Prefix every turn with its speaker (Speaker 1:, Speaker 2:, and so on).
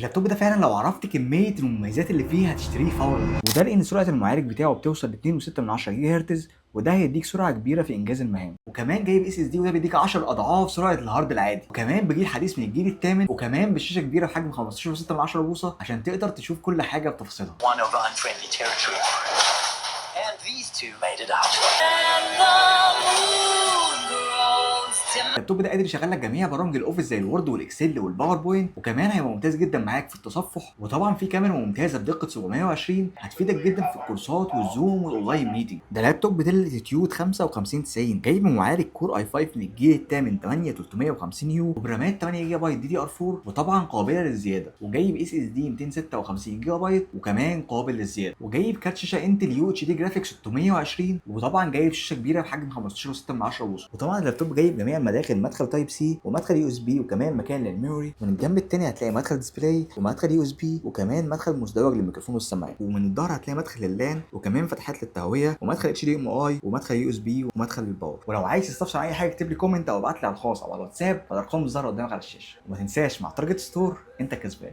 Speaker 1: اللابتوب ده فعلا لو عرفت كميه المميزات اللي فيه هتشتريه فورا، وده لان سرعه المعالج بتاعه بتوصل ل 2.6 جيجا هرتز، وده هيديك سرعه كبيره في انجاز المهام. وكمان جايب اس اس دي وده بيديك 10 اضعاف سرعه الهارد العادي، وكمان بجيل حديث من الجيل الثامن، وكمان بالشاشه كبيره بحجم 15.6 بوصه عشان تقدر تشوف كل حاجه بتفاصيلها.
Speaker 2: One over unfriendly territory. And these two made it out. And the moon grows dim.
Speaker 1: اللابتوب ده قادر يشغل لك جميع برامج الاوفيس زي الوورد والاكسل والباوربوينت، وكمان هيبقى ممتاز جدا معاك في التصفح، وطبعا في كاميرا ممتازه بدقه 720 هتفيدك جدا في الكورسات والزوم والاونلاين ميتنج. ده لابتوب ديل لاتيتيود 5590 جايب معالج كور اي 5 من الجيل الثامن 8350 يو، وبرامات 8 جيجا بايت دي دي ار 4، وطبعا قابله للزياده، وجايب اس اس دي 256 جيجا بايت وكمان قابل للزياده، وجايب كارت شاشه انتل يو اتش دي جرافيكس 620، وطبعا جايب شاشه كبيره بحجم 15.6 بوصه. وطبعا اللابتوب جايب جميع المداخل، مدخل تايب سي ومدخل يو اس بي وكمان مكان للميموري، ومن الجنب التاني هتلاقي مدخل ديسبلاي ومدخل يو اس بي وكمان مدخل مزدوج للميكروفون والسماعات، ومن الظهر هتلاقي مدخل اللان وكمان فتحات للتهويه ومدخل اتش دي ام اي ومدخل يو اس بي ومدخل للباور. ولو عايز تستفسر عن اي حاجه اكتب لي كومنت او ابعت لي على الخاص او على الواتساب، فالارقام ظاهره قدامك على الشاشه. وما تنساش مع تارجت ستور انت كسبان.